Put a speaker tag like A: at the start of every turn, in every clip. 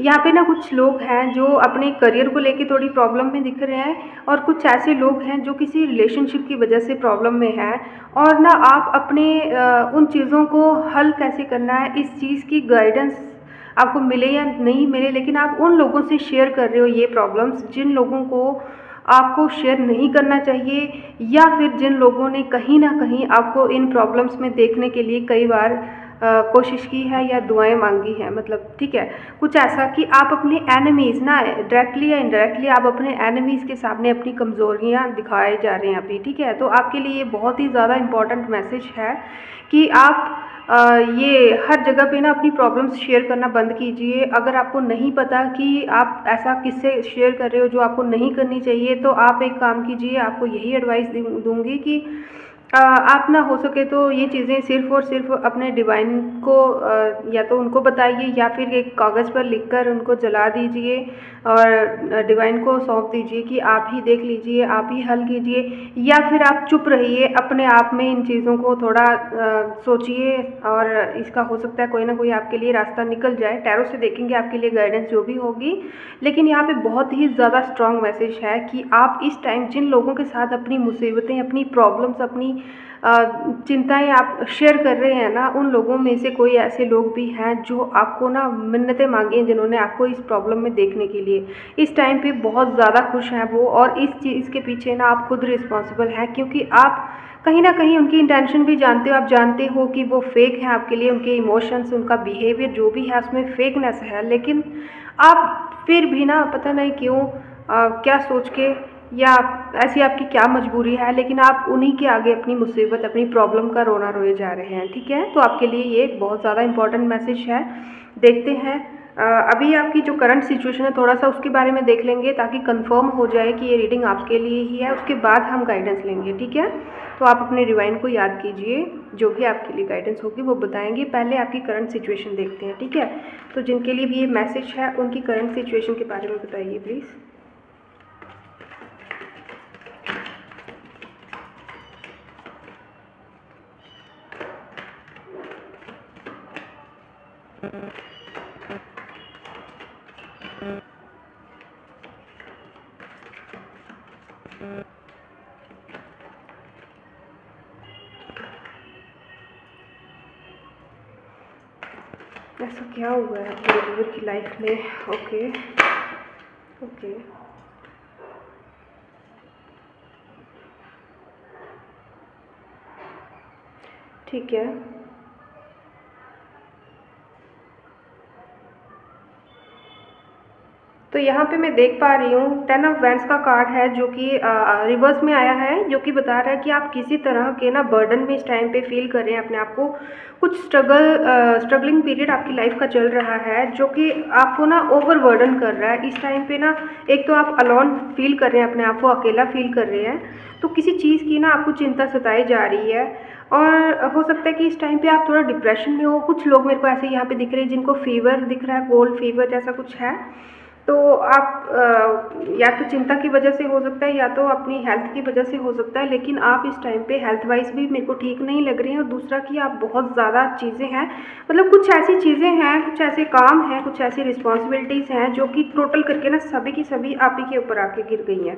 A: यहाँ पे ना कुछ लोग हैं जो अपने करियर को लेके थोड़ी प्रॉब्लम में दिख रहे हैं, और कुछ ऐसे लोग हैं जो किसी रिलेशनशिप की वजह से प्रॉब्लम में हैं। और ना आप अपने उन चीज़ों को हल कैसे करना है, इस चीज़ की गाइडेंस आपको मिले या नहीं मिले, लेकिन आप उन लोगों से शेयर कर रहे हो ये प्रॉब्लम्स जिन लोगों को आपको शेयर नहीं करना चाहिए, या फिर जिन लोगों ने कहीं ना कहीं आपको इन प्रॉब्लम्स में देखने के लिए कई बार कोशिश की है या दुआएं मांगी हैं। मतलब ठीक है, कुछ ऐसा कि आप अपने एनिमीज़ ना डायरेक्टली या इनडायरेक्टली आप अपने एनिमीज़ के सामने अपनी कमज़ोरियां दिखाए जा रहे हैं अभी। ठीक है, तो आपके लिए ये बहुत ही ज़्यादा इम्पॉर्टेंट मैसेज है कि आप ये हर जगह पे ना अपनी प्रॉब्लम्स शेयर करना बंद कीजिए। अगर आपको नहीं पता कि आप ऐसा किससे शेयर कर रहे हो जो आपको नहीं करनी चाहिए, तो आप एक काम कीजिए, आपको यही एडवाइस दूँगी कि आप ना हो सके तो ये चीज़ें सिर्फ़ और सिर्फ अपने डिवाइन को या तो उनको बताइए, या फिर एक कागज़ पर लिखकर उनको जला दीजिए और डिवाइन को सौंप दीजिए कि आप ही देख लीजिए, आप ही हल कीजिए। या फिर आप चुप रहिए, अपने आप में इन चीज़ों को थोड़ा सोचिए, और इसका हो सकता है कोई ना कोई आपके लिए रास्ता निकल जाए। टैरो से देखेंगे आपके लिए गाइडेंस जो भी होगी, लेकिन यहाँ पे बहुत ही ज़्यादा स्ट्रॉन्ग मैसेज है कि आप इस टाइम जिन लोगों के साथ अपनी मुसीबतें, अपनी प्रॉब्लम्स, अपनी चिंताएं आप शेयर कर रहे हैं ना, उन लोगों में से कोई ऐसे लोग भी हैं जो आपको ना मिन्नतें मांगी हैं, जिन्होंने आपको इस प्रॉब्लम में देखने के लिए इस टाइम पे बहुत ज़्यादा खुश हैं वो। और इस चीज़ के पीछे ना आप खुद रिस्पॉन्सिबल हैं, क्योंकि आप कहीं ना कहीं उनकी इंटेंशन भी जानते हो। आप जानते हो कि वो फेक है आपके लिए, उनके इमोशंस, उनका बिहेवियर जो भी है उसमें फेकनेस है, लेकिन आप फिर भी ना पता नहीं क्यों क्या सोच के, या ऐसी आपकी क्या मजबूरी है, लेकिन आप उन्हीं के आगे अपनी मुसीबत, अपनी प्रॉब्लम का रोना रोए जा रहे हैं। ठीक है, तो आपके लिए ये बहुत ज़्यादा इंपॉर्टेंट मैसेज है। देखते हैं अभी आपकी जो करंट सिचुएशन है, थोड़ा सा उसके बारे में देख लेंगे ताकि कंफर्म हो जाए कि ये रीडिंग आपके लिए ही है। उसके बाद हम गाइडेंस लेंगे। ठीक है, तो आप अपने डिवाइन को याद कीजिए, जो भी आपके लिए गाइडेंस होगी वो बताएंगे। पहले आपकी करंट सिचुएशन देखते हैं। ठीक है, तो जिनके लिए भी ये मैसेज है उनकी करंट सिचुएशन के बारे में बताइए प्लीज़। ऐसा क्या हुआ है आपके रिवर की लाइफ में? ओके ओके, ठीक है। तो यहाँ पे मैं देख पा रही हूँ 10 ऑफ वैंड्स का कार्ड है, जो कि रिवर्स में आया है, जो कि बता रहा है कि आप किसी तरह के ना बर्डन में इस टाइम पे फील कर रहे हैं अपने आप को। कुछ स्ट्रगलिंग पीरियड आपकी लाइफ का चल रहा है, जो कि आपको ना ओवर बर्डन कर रहा है इस टाइम पे ना। एक तो आप अलोन फील कर रहे हैं, अपने आप को अकेला फील कर रहे हैं, तो किसी चीज़ की ना आपको चिंता सताई जा रही है। और हो सकता है कि इस टाइम पे आप थोड़ा डिप्रेशन में हो। कुछ लोग मेरे को ऐसे यहाँ पे दिख रहे हैं जिनको फीवर दिख रहा है, कोल्ड फीवर जैसा कुछ है। तो आप या तो चिंता की वजह से हो सकता है, या तो अपनी हेल्थ की वजह से हो सकता है, लेकिन आप इस टाइम पे हेल्थ वाइज भी मेरे को ठीक नहीं लग रही हैं। और दूसरा कि आप बहुत ज़्यादा चीज़ें हैं, मतलब कुछ ऐसी चीज़ें हैं, कुछ ऐसे काम हैं, कुछ ऐसी रिस्पॉन्सिबिलिटीज़ हैं जो कि टोटल करके ना सभी की सभी आप ही के ऊपर आके गिर गई हैं।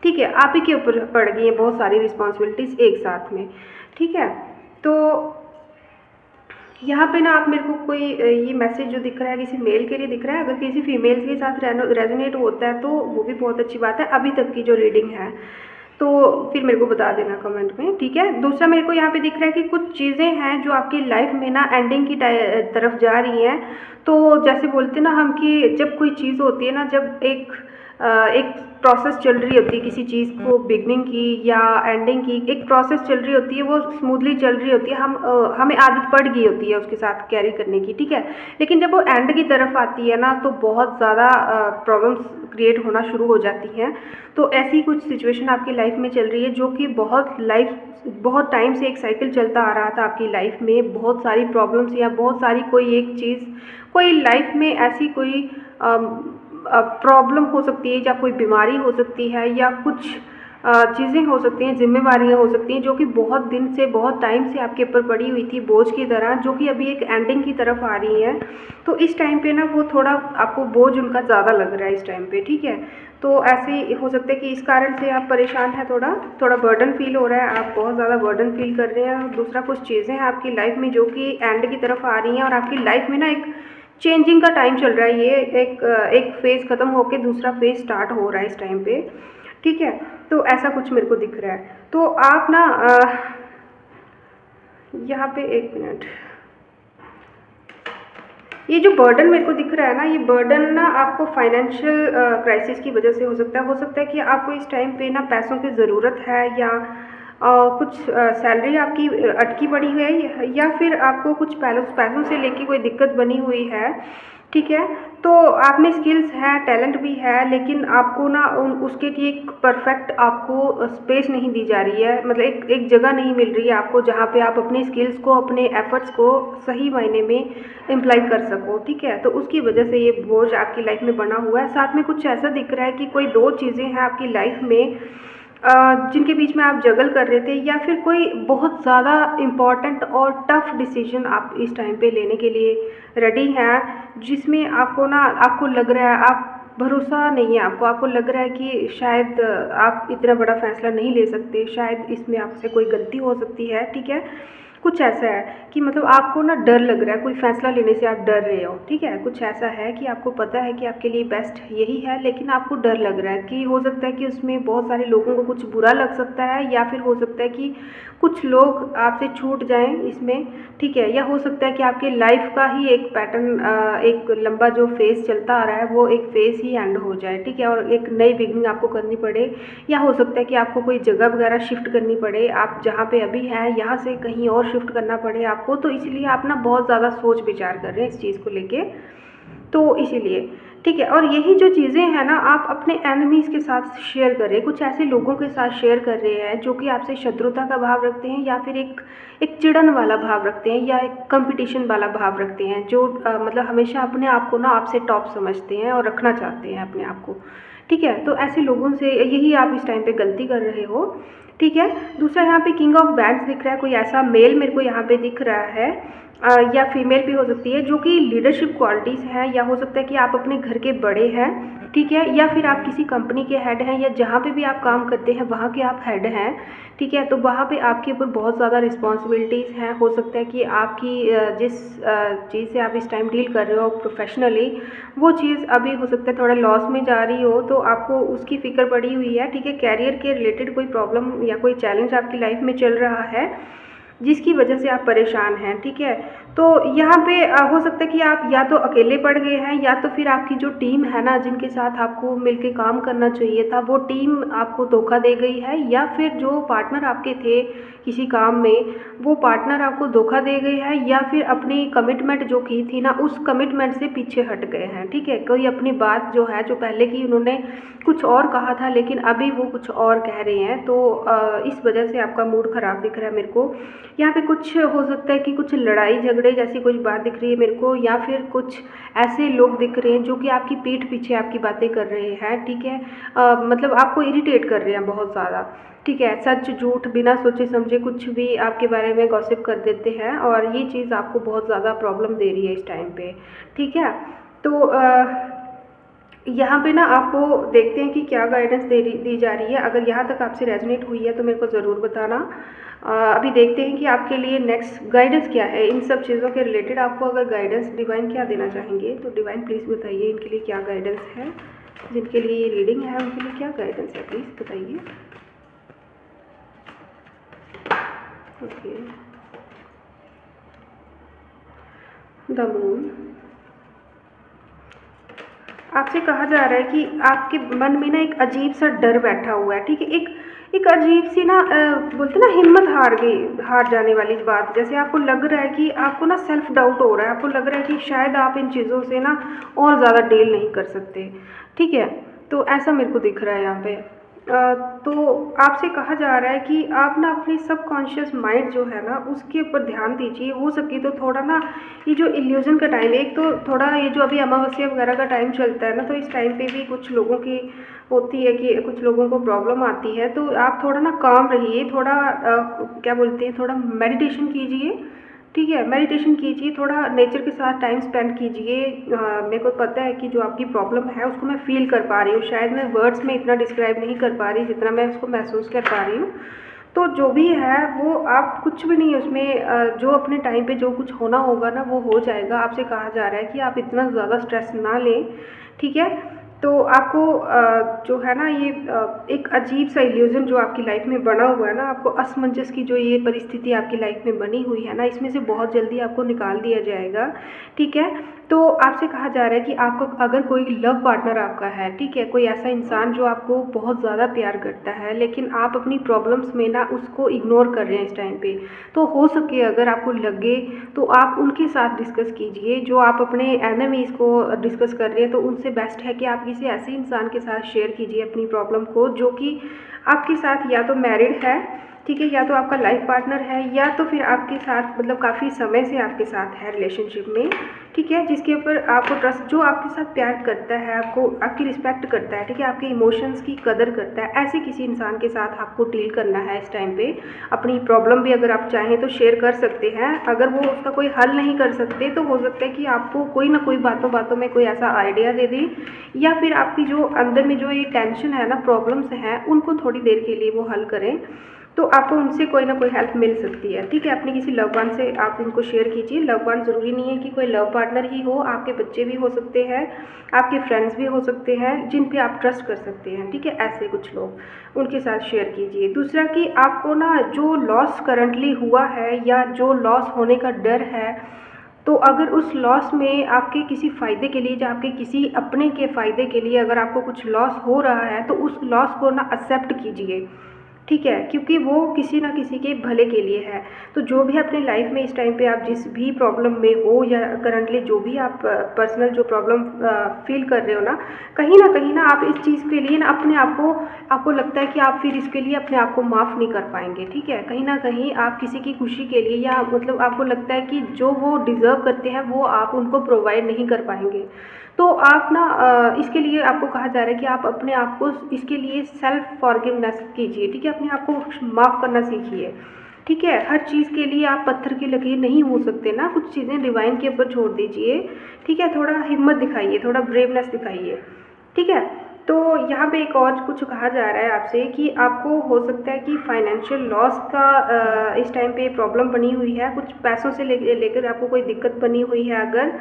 A: ठीक है, आप ही के ऊपर पड़ गई हैं बहुत सारी रिस्पॉन्सिबिलिटीज़ एक साथ में। ठीक है, तो यहाँ पे ना आप मेरे को कोई ये मैसेज जो दिख रहा है किसी मेल के लिए दिख रहा है। अगर किसी फीमेल के साथ रेजोनेट होता है तो वो भी बहुत अच्छी बात है, अभी तक की जो रीडिंग है। तो फिर मेरे को बता देना कमेंट में। ठीक है, दूसरा मेरे को यहाँ पे दिख रहा है कि कुछ चीज़ें हैं जो आपकी लाइफ में ना एंडिंग की तरफ जा रही हैं। तो जैसे बोलते ना हम कि जब कोई चीज़ होती है ना, जब एक प्रोसेस चल रही होती है किसी चीज़ को, बिगनिंग की या एंडिंग की एक प्रोसेस चल रही होती है, वो स्मूथली चल रही होती है, हमें आदत पड़ गई होती है उसके साथ कैरी करने की। ठीक है, लेकिन जब वो एंड की तरफ आती है ना, तो बहुत ज़्यादा प्रॉब्लम्स क्रिएट होना शुरू हो जाती हैं। तो ऐसी कुछ सिचुएशन आपकी लाइफ में चल रही है, जो कि बहुत टाइम से एक साइकिल चलता आ रहा था आपकी लाइफ में। बहुत सारी प्रॉब्लम्स या बहुत सारी कोई एक चीज़, कोई लाइफ में ऐसी कोई प्रॉब्लम हो सकती है, या कोई बीमारी हो सकती है, या कुछ चीज़ें हो सकती हैं, ज़िम्मेवारियाँ हो सकती हैं जो कि बहुत दिन से, बहुत टाइम से आपके ऊपर पड़ी हुई थी बोझ की तरह, जो कि अभी एक एंडिंग की तरफ आ रही हैं। तो इस टाइम पे ना वो थोड़ा आपको बोझ उनका ज़्यादा लग रहा है इस टाइम पे, ठीक है। तो ऐसे हो सकता है कि इस कारण से आप परेशान हैं, थोड़ा थोड़ा बर्डन फील हो रहा है, आप बहुत ज़्यादा बर्डन फील कर रहे हैं। दूसरा, कुछ चीज़ें हैं आपकी लाइफ में जो कि एंड की तरफ आ रही हैं और आपकी लाइफ में ना एक चेंजिंग का टाइम चल रहा है। ये एक फ़ेज़ ख़त्म होकर दूसरा फ़ेज़ स्टार्ट हो रहा है इस टाइम पे, ठीक है। तो ऐसा कुछ मेरे को दिख रहा है। तो आप ना यहाँ पे एक मिनट, ये जो बर्डन मेरे को दिख रहा है ना, ये बर्डन ना आपको फाइनेंशियल क्राइसिस की वजह से हो सकता है कि आपको इस टाइम पे ना पैसों की ज़रूरत है, या कुछ सैलरी आपकी अटकी पड़ी है, या फिर आपको कुछ पैसों से लेके कोई दिक्कत बनी हुई है, ठीक है। तो आप में स्किल्स हैं, टैलेंट भी है, लेकिन आपको ना उसके लिए एक परफेक्ट आपको स्पेस नहीं दी जा रही है, मतलब एक जगह नहीं मिल रही है आपको जहाँ पे आप अपनी स्किल्स को, अपने एफर्ट्स को सही मायने में इम्प्लाई कर सको, ठीक है। तो उसकी वजह से ये बोझ आपकी लाइफ में बना हुआ है। साथ में कुछ ऐसा दिख रहा है कि कोई दो चीज़ें हैं आपकी लाइफ में जिनके बीच में आप जगल कर रहे थे, या फिर कोई बहुत ज़्यादा इम्पॉर्टेंट और टफ डिसीजन आप इस टाइम पे लेने के लिए रेडी हैं, जिसमें आपको ना, आपको लग रहा है, आप भरोसा नहीं है आपको लग रहा है कि शायद आप इतना बड़ा फ़ैसला नहीं ले सकते, शायद इसमें आपसे कोई गलती हो सकती है, ठीक है। कुछ ऐसा है कि मतलब आपको ना डर लग रहा है, कोई फ़ैसला लेने से आप डर रहे हो, ठीक है। कुछ ऐसा है कि आपको पता है कि आपके लिए बेस्ट यही है, लेकिन आपको डर लग रहा है कि हो सकता है कि उसमें बहुत सारे लोगों को कुछ बुरा लग सकता है, या फिर हो सकता है कि कुछ लोग आपसे छूट जाएं इसमें, ठीक है। या हो सकता है कि आपकी लाइफ का ही एक पैटर्न, एक लंबा जो फेज़ चलता आ रहा है वो एक फ़ेज़ ही एंड हो जाए, ठीक है, और एक नई बिगनिंग आपको करनी पड़े। या हो सकता है कि आपको कोई जगह वगैरह शिफ्ट करनी पड़े, आप जहाँ पे अभी हैं यहाँ से कहीं और शिफ्ट करना पड़े आपको। तो इसलिए आप ना बहुत ज़्यादा सोच विचार कर रहे हैं इस चीज़ को लेके, तो इसीलिए, ठीक है। और यही जो चीज़ें हैं ना, आप अपने एनिमीज़ के साथ शेयर कर रहे हैं, कुछ ऐसे लोगों के साथ शेयर कर रहे हैं जो कि आपसे शत्रुता का भाव रखते हैं, या फिर एक चिड़न वाला भाव रखते हैं, या एक कंपटीशन वाला भाव रखते हैं, जो मतलब हमेशा अपने आप को ना आपसे टॉप समझते हैं और रखना चाहते हैं अपने आप को, ठीक है। तो ऐसे लोगों से यही आप इस टाइम पे गलती कर रहे हो, ठीक है। दूसरा, यहाँ पे किंग ऑफ बैंड्स दिख रहा है, कोई ऐसा मेल मेरे को यहाँ पे दिख रहा है, या फीमेल भी हो सकती है, जो कि लीडरशिप क्वालिटीज़ हैं, या हो सकता है कि आप अपने घर के बड़े हैं, ठीक है, या फिर आप किसी कंपनी के हेड हैं, या जहाँ पे भी आप काम करते हैं वहाँ के आप हेड हैं, ठीक है। तो वहाँ पे आपके ऊपर बहुत ज़्यादा रिस्पॉन्सिबिलिटीज़ हैं। हो सकता है कि आपकी जिस चीज़ से आप इस टाइम डील कर रहे हो प्रोफेशनली, वो चीज़ अभी हो सकता है थोड़ा लॉस में जा रही हो, तो आपको उसकी फ़िक्र पड़ी हुई है, ठीक है। कैरियर के रिलेटेड कोई प्रॉब्लम या कोई चैलेंज आपकी लाइफ में चल रहा है जिसकी वजह से आप परेशान हैं, ठीक है। तो यहाँ पे हो सकता है कि आप या तो अकेले पड़ गए हैं, या तो फिर आपकी जो टीम है ना, जिनके साथ आपको मिलके काम करना चाहिए था, वो टीम आपको धोखा दे गई है, या फिर जो पार्टनर आपके थे किसी काम में, वो पार्टनर आपको धोखा दे गए हैं, या फिर अपनी कमिटमेंट जो की थी ना, उस कमिटमेंट से पीछे हट गए हैं, ठीक है। कोई अपनी बात जो है, जो पहले की उन्होंने कुछ और कहा था, लेकिन अभी वो कुछ और कह रहे हैं, तो इस वजह से आपका मूड ख़राब दिख रहा है मेरे को। यहाँ पे कुछ हो सकता है कि कुछ लड़ाई झगड़े जैसी कुछ बात दिख रही है मेरे को, या फिर कुछ ऐसे लोग दिख रहे हैं जो कि आपकी पीठ पीछे आपकी बातें कर रहे हैं, ठीक है। मतलब आपको इरिटेट कर रहे हैं बहुत ज़्यादा, ठीक है। सच झूठ बिना सोचे समझे कुछ भी आपके बारे में गॉसिप कर देते हैं, और ये चीज़ आपको बहुत ज़्यादा प्रॉब्लम दे रही है इस टाइम पे, ठीक है। तो यहाँ पे ना आपको देखते हैं कि क्या गाइडेंस दी जा रही है। अगर यहाँ तक आपसे रेजोनेट हुई है तो मेरे को ज़रूर बताना। अभी देखते हैं कि आपके लिए नेक्स्ट गाइडेंस क्या है इन सब चीज़ों के रिलेटेड। आपको अगर गाइडेंस डिवाइन क्या देना चाहेंगे, तो डिवाइन प्लीज़ बताइए इनके लिए क्या गाइडेंस है, जिनके लिए ये रीडिंग है उनके लिए क्या गाइडेंस है, प्लीज़ बताइए। Okay, the moon. आपसे कहा जा रहा है कि आपके मन में ना एक अजीब सा डर बैठा हुआ है, ठीक है। एक अजीब सी ना बोलते ना हिम्मत हार जाने वाली बात, जैसे आपको लग रहा है कि आपको ना सेल्फ डाउट हो रहा है, आपको लग रहा है कि शायद आप इन चीज़ों से ना और ज़्यादा डील नहीं कर सकते, ठीक है। तो ऐसा मेरे को दिख रहा है यहाँ पे। तो आपसे कहा जा रहा है कि आप ना अपने सबकॉन्शियस माइंड जो है ना उसके ऊपर ध्यान दीजिए। हो सके तो थोड़ा ना ये जो इल्यूज़न का टाइम है, एक तो थोड़ा ये जो अभी अमावस्या वगैरह का टाइम चलता है ना, तो इस टाइम पे भी कुछ लोगों की होती है कि कुछ लोगों को प्रॉब्लम आती है। तो आप थोड़ा ना काम रहिए, थोड़ा क्या बोलते हैं, थोड़ा मेडिटेशन कीजिए। ठीक है, मेडिटेशन कीजिए, थोड़ा नेचर के साथ टाइम स्पेंड कीजिए। मेरे को पता है कि जो आपकी प्रॉब्लम है उसको मैं फ़ील कर पा रही हूँ, शायद मैं वर्ड्स में इतना डिस्क्राइब नहीं कर पा रही जितना मैं उसको महसूस कर पा रही हूँ। तो जो भी है वो आप कुछ भी नहीं उसमें जो अपने टाइम पे जो कुछ होना होगा ना वो हो जाएगा। आपसे कहा जा रहा है कि आप इतना ज़्यादा स्ट्रेस ना लें, ठीक है। तो आपको जो है ना ये एक अजीब सा इल्यूज़न जो आपकी लाइफ में बना हुआ है ना, आपको असमंजस की जो ये परिस्थिति आपकी लाइफ में बनी हुई है ना, इसमें से बहुत जल्दी आपको निकाल दिया जाएगा, ठीक है। तो आपसे कहा जा रहा है कि आपको अगर कोई लव पार्टनर आपका है, ठीक है, कोई ऐसा इंसान जो आपको बहुत ज़्यादा प्यार करता है लेकिन आप अपनी प्रॉब्लम्स में ना उसको इग्नोर कर रहे हैं इस टाइम पे, तो हो सके अगर आपको लगे तो आप उनके साथ डिस्कस कीजिए। जो आप अपने एनिमीज़ को डिस्कस कर रहे हैं तो उनसे बेस्ट है कि आप किसी ऐसे इंसान के साथ शेयर कीजिए अपनी प्रॉब्लम को जो कि आपके साथ या तो मैरिड है, ठीक है, या तो आपका लाइफ पार्टनर है, या तो फिर आपके साथ मतलब काफ़ी समय से आपके साथ है रिलेशनशिप में, ठीक है, जिसके ऊपर आपको ट्रस्ट, जो आपके साथ प्यार करता है, आपको आपकी रिस्पेक्ट करता है, ठीक है, आपके इमोशंस की कदर करता है, ऐसे किसी इंसान के साथ आपको डील करना है इस टाइम पे। अपनी प्रॉब्लम भी अगर आप चाहें तो शेयर कर सकते हैं। अगर वो उसका कोई हल नहीं कर सकते तो हो सकता है कि आपको कोई ना कोई बातों बातों में कोई ऐसा आइडिया दे दें, या फिर आपकी जो अंदर में जो ये टेंशन है ना, प्रॉब्लम्स हैं, उनको थोड़ी देर के लिए वो हल करें। तो आपको उनसे कोई ना कोई हेल्प मिल सकती है, ठीक है। अपने किसी लव वन से आप उनको शेयर कीजिए। लव वन ज़रूरी नहीं है कि कोई लव पार्टनर ही हो, आपके बच्चे भी हो सकते हैं, आपके फ्रेंड्स भी हो सकते हैं जिन पे आप ट्रस्ट कर सकते हैं, ठीक है। ऐसे कुछ लोग, उनके साथ शेयर कीजिए। दूसरा कि आपको ना जो लॉस करंटली हुआ है या जो लॉस होने का डर है, तो अगर उस लॉस में आपके किसी फ़ायदे के लिए या आपके किसी अपने के फ़ायदे के लिए अगर आपको कुछ लॉस हो रहा है तो उस लॉस को ना एक्सेप्ट कीजिए, ठीक है, क्योंकि वो किसी ना किसी के भले के लिए है। तो जो भी अपनी लाइफ में इस टाइम पे आप जिस भी प्रॉब्लम में हो या करंटली जो भी आप पर्सनल जो प्रॉब्लम फील कर रहे हो ना कहीं ना आप इस चीज़ के लिए ना अपने आप को, आपको लगता है कि आप फिर इसके लिए अपने आप को माफ़ नहीं कर पाएंगे, ठीक है। कहीं ना कहीं आप किसी की खुशी के लिए या मतलब आपको लगता है कि जो वो डिज़र्व करते हैं वो आप उनको प्रोवाइड नहीं कर पाएंगे। तो आप ना इसके लिए आपको कहा जा रहा है कि आप अपने आप को इसके लिए सेल्फ फॉरगिवनेस कीजिए, ठीक है, अपने आप को माफ़ करना सीखिए, ठीक है। हर चीज़ के लिए आप पत्थर की लकीर नहीं हो सकते ना, कुछ चीज़ें डिवाइन के ऊपर छोड़ दीजिए, ठीक है। थोड़ा हिम्मत दिखाइए, थोड़ा ब्रेवनेस दिखाइए, ठीक है। तो यहाँ पे एक और कुछ कहा जा रहा है आपसे कि आपको हो सकता है कि फाइनेंशियल लॉस का इस टाइम पे प्रॉब्लम बनी हुई है, कुछ पैसों से लेकर आपको कोई दिक्कत बनी हुई है अगर,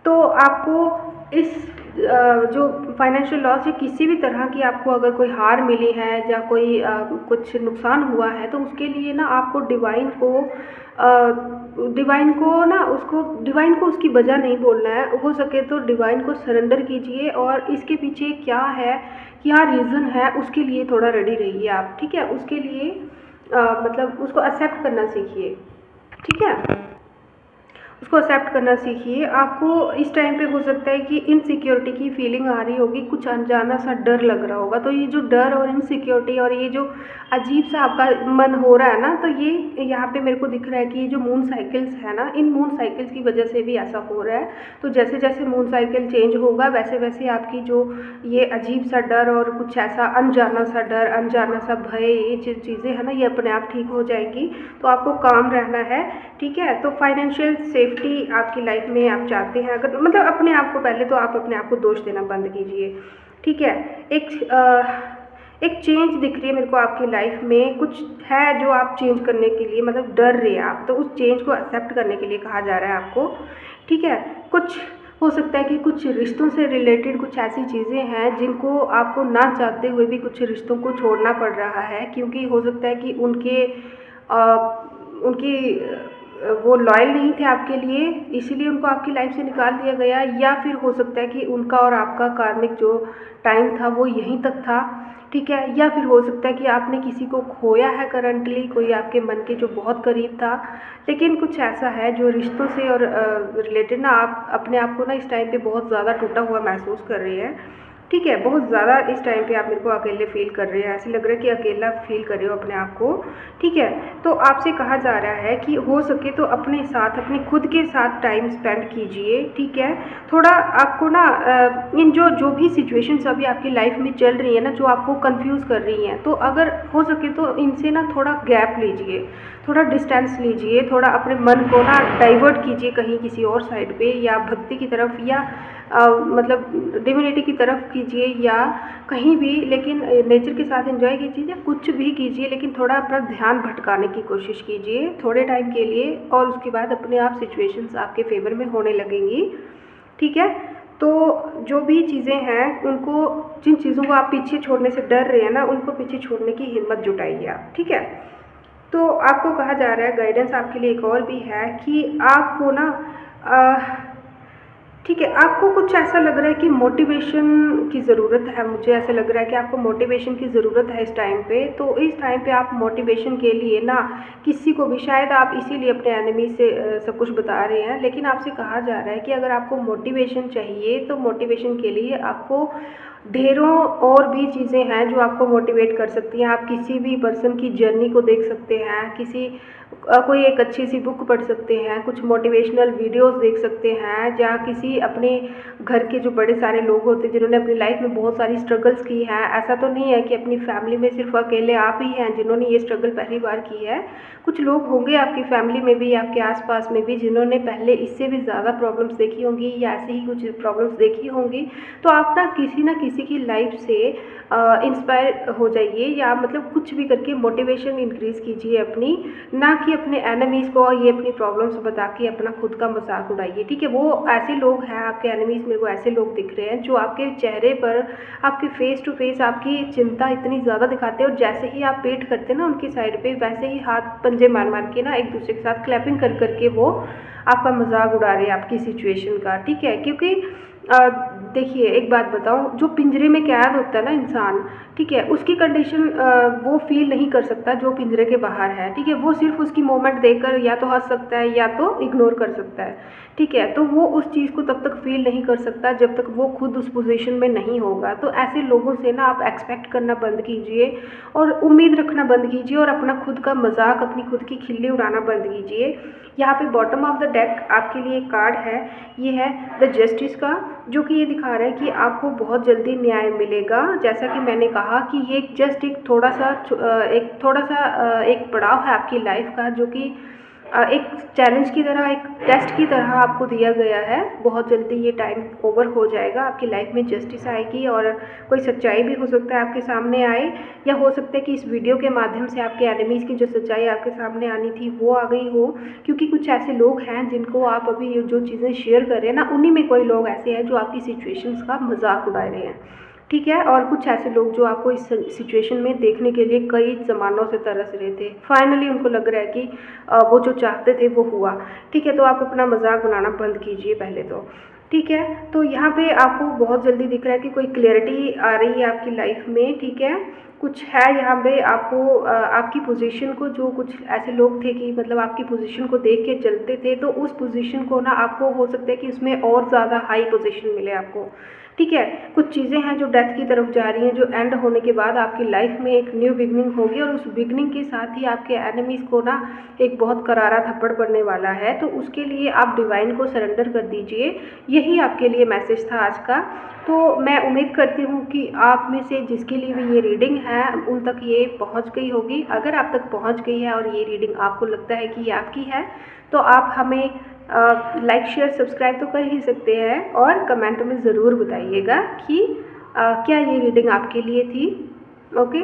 A: तो आपको इस जो फाइनेंशियल लॉस या किसी भी तरह की आपको अगर कोई हार मिली है या कोई कुछ नुकसान हुआ है तो उसके लिए ना आपको डिवाइन को उसकी वजह नहीं बोलना है। हो सके तो डिवाइन को सरेंडर कीजिए और इसके पीछे क्या है, क्या रीज़न है, उसके लिए थोड़ा रेडी रहिए आप, ठीक है। उसके लिए मतलब उसको एक्सेप्ट करना सीखिए, ठीक है, उसको एक्सेप्ट करना सीखिए। आपको इस टाइम पे हो सकता है कि इनसिक्योरिटी की फीलिंग आ रही होगी, कुछ अनजाना सा डर लग रहा होगा। तो ये जो डर और इनसिक्योरिटी और ये जो अजीब सा आपका मन हो रहा है ना, तो ये यहाँ पे मेरे को दिख रहा है कि ये जो मून साइकिल्स है ना, इन मून साइकिल्स की वजह से भी ऐसा हो रहा है। तो जैसे जैसे मून साइकिल चेंज होगा वैसे वैसे आपकी जो ये अजीब सा डर और कुछ ऐसा अनजाना सा डर, अनजाना सा भय, ये जो चीज़ें हैं ना, ये अपने आप ठीक हो जाएंगी। तो आपको काम रहना है, ठीक है। तो फाइनेंशियल सेफ्टी आपकी लाइफ में आप चाहते हैं अगर, मतलब अपने आप को पहले तो आप अपने आप को दोष देना बंद कीजिए, ठीक है। एक चेंज दिख रही है मेरे को आपकी लाइफ में, कुछ है जो आप चेंज करने के लिए मतलब डर रहे हैं आप, तो उस चेंज को एक्सेप्ट करने के लिए कहा जा रहा है आपको, ठीक है। कुछ हो सकता है कि कुछ रिश्तों से रिलेटेड कुछ ऐसी चीज़ें हैं जिनको आपको ना चाहते हुए भी कुछ रिश्तों को छोड़ना पड़ रहा है, क्योंकि हो सकता है कि उनकी वो लॉयल नहीं थे आपके लिए, इसीलिए उनको आपकी लाइफ से निकाल दिया गया। या फिर हो सकता है कि उनका और आपका कार्मिक जो टाइम था वो यहीं तक था, ठीक है। या फिर हो सकता है कि आपने किसी को खोया है करंटली, कोई आपके मन के जो बहुत करीब था, लेकिन कुछ ऐसा है जो रिश्तों से और रिलेटेड ना आप अपने आप को ना इस टाइम पे बहुत ज़्यादा टूटा हुआ महसूस कर रही हैं, ठीक है, बहुत ज़्यादा इस टाइम पे आप मेरे को अकेले फ़ील कर रहे हैं, ऐसे लग रहा है कि अकेला फ़ील कर रहे हो अपने आप को, ठीक है। तो आपसे कहा जा रहा है कि हो सके तो अपने साथ, अपने खुद के साथ टाइम स्पेंड कीजिए, ठीक है। थोड़ा आपको ना इन जो भी सिचुएशंस अभी आपकी लाइफ में चल रही है ना, जो आपको कंफ्यूज कर रही हैं, तो अगर हो सके तो इनसे ना थोड़ा गैप लीजिए, थोड़ा डिस्टेंस लीजिए, थोड़ा अपने मन को ना डाइवर्ट कीजिए कहीं किसी और साइड पे, या भक्ति की तरफ, या मतलब डिविनिटी की तरफ कीजिए, या कहीं भी, लेकिन नेचर के साथ एंजॉय कीजिए या कुछ भी कीजिए, लेकिन थोड़ा अपना ध्यान भटकाने की कोशिश कीजिए थोड़े टाइम के लिए, और उसके बाद अपने आप सिचुएशंस आपके फेवर में होने लगेंगी, ठीक है। तो जो भी चीज़ें हैं उनको, जिन चीज़ों को आप पीछे छोड़ने से डर रहे हैं ना, उनको पीछे छोड़ने की हिम्मत जुटाइए आप, ठीक है। तो आपको कहा जा रहा है, गाइडेंस आपके लिए एक और भी है कि आपको ना ठीक है, आपको कुछ ऐसा लग रहा है कि मोटिवेशन की ज़रूरत है, मुझे ऐसा लग रहा है कि आपको मोटिवेशन की ज़रूरत है इस टाइम पे। तो इस टाइम पे आप मोटिवेशन के लिए ना किसी को भी, शायद आप इसीलिए अपने एनिमी से सब कुछ बता रहे हैं, लेकिन आपसे कहा जा रहा है कि अगर आपको मोटिवेशन चाहिए तो मोटिवेशन के लिए आपको ढेरों और भी चीज़ें हैं जो आपको मोटिवेट कर सकती हैं। आप किसी भी पर्सन की जर्नी को देख सकते हैं, कोई एक अच्छी सी बुक पढ़ सकते हैं, कुछ मोटिवेशनल वीडियोस देख सकते हैं, या किसी अपने घर के जो बड़े सारे लोग होते हैं जिन्होंने अपनी लाइफ में बहुत सारी स्ट्रगल्स की हैं। ऐसा तो नहीं है कि अपनी फैमिली में सिर्फ अकेले आप ही हैं जिन्होंने ये स्ट्रगल पहली बार की है, कुछ लोग होंगे आपकी फैमिली में भी, आपके आसपास में भी, जिन्होंने पहले इससे भी ज़्यादा प्रॉब्लम्स देखी होंगी या ऐसे ही कुछ प्रॉब्लम्स देखी होंगी। तो आप ना किसी की लाइफ से इंस्पायर हो जाइए, या मतलब कुछ भी करके मोटिवेशन इंक्रीज़ कीजिए अपनी, ना कि अपने एनिमीज़ को ये अपनी प्रॉब्लम्स बता के अपना खुद का मजाक उड़ाइए, ठीक है। वो ऐसे लोग हैं आपके एनिमीज़, मेरे को ऐसे लोग दिख रहे हैं जो आपके चेहरे पर, आपके फेस टू फेस आपकी चिंता इतनी ज़्यादा दिखाते हैं, और जैसे ही आप पेट करते हैं ना उनकी साइड पे, वैसे ही हाथ पंजे मार मार के ना एक दूसरे के साथ क्लैपिंग कर करके वो आपका मजाक उड़ा रहे हैं आपकी सिचुएशन का, ठीक है। क्योंकि देखिए एक बात बताऊं, जो पिंजरे में कैद होता है ना इंसान, ठीक है, उसकी कंडीशन वो फील नहीं कर सकता जो पिंजरे के बाहर है, ठीक है। वो सिर्फ उसकी मोमेंट देखकर या तो हंस सकता है या तो इग्नोर कर सकता है, ठीक है। तो वो उस चीज़ को तब तक फील नहीं कर सकता जब तक वो खुद उस पोजीशन में नहीं होगा। तो ऐसे लोगों से ना आप एक्सपेक्ट करना बंद कीजिए और उम्मीद रखना बंद कीजिए, और अपना खुद का मजाक, अपनी खुद की खिल्ली उड़ाना बंद कीजिए। यहाँ पे बॉटम ऑफ द डेक आपके लिए एक कार्ड है, ये है द जस्टिस का, जो कि ये दिखा रहा है कि आपको बहुत जल्दी न्याय मिलेगा। जैसा कि मैंने कहा कि ये जस्ट एक थोड़ा सा एक पड़ाव है आपकी लाइफ का, जो कि एक चैलेंज की तरह, एक टेस्ट की तरह आपको दिया गया है। बहुत जल्दी ये टाइम ओवर हो जाएगा, आपकी लाइफ में जस्टिस आएगी, और कोई सच्चाई भी हो सकता है आपके सामने आए, या हो सकता है कि इस वीडियो के माध्यम से आपके एनिमीज़ की जो सच्चाई आपके सामने आनी थी वो आ गई हो। क्योंकि कुछ ऐसे लोग हैं जिनको आप अभी जो चीज़ें शेयर कर रहे हैं ना, उन्हीं में कोई लोग ऐसे हैं जो आपकी सिचुएशंस का मजाक उड़ा रहे हैं, ठीक है। और कुछ ऐसे लोग जो आपको इस सिचुएशन में देखने के लिए कई ज़मानों से तरस रहे थे, फाइनली उनको लग रहा है कि वो जो चाहते थे वो हुआ, ठीक है। तो आप अपना मजाक बनाना बंद कीजिए पहले तो, ठीक है। तो यहाँ पे आपको बहुत जल्दी दिख रहा है कि कोई क्लियरिटी आ रही है आपकी लाइफ में, ठीक है। कुछ है यहाँ पे आपको आपकी पोजीशन को, जो कुछ ऐसे लोग थे कि मतलब आपकी पोजीशन को देख के चलते थे, तो उस पोजीशन को ना आपको हो सकता है कि उसमें और ज़्यादा हाई पोजीशन मिले आपको, ठीक है। कुछ चीज़ें हैं जो डेथ की तरफ जा रही हैं, जो एंड होने के बाद आपकी लाइफ में एक न्यू बिगनिंग होगी, और उस बिगनिंग के साथ ही आपके एनिमीज़ को ना एक बहुत करारा थप्पड़ पड़ने वाला है। तो उसके लिए आप डिवाइन को सरेंडर कर दीजिए। यही आपके लिए मैसेज था आज का। तो मैं उम्मीद करती हूँ कि आप में से जिसके लिए भी ये रीडिंग है उन तक ये पहुँच गई होगी। अगर आप तक पहुँच गई है और ये रीडिंग आपको लगता है कि ये आपकी है, तो आप हमें लाइक शेयर सब्सक्राइब तो कर ही सकते हैं, और कमेंट में ज़रूर बताइएगा कि क्या ये रीडिंग आपके लिए थी। ओके,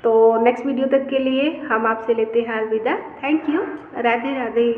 A: तो नेक्स्ट वीडियो तक के लिए हम आपसे लेते हैं अलविदा। Thank you, Radhe Radhe.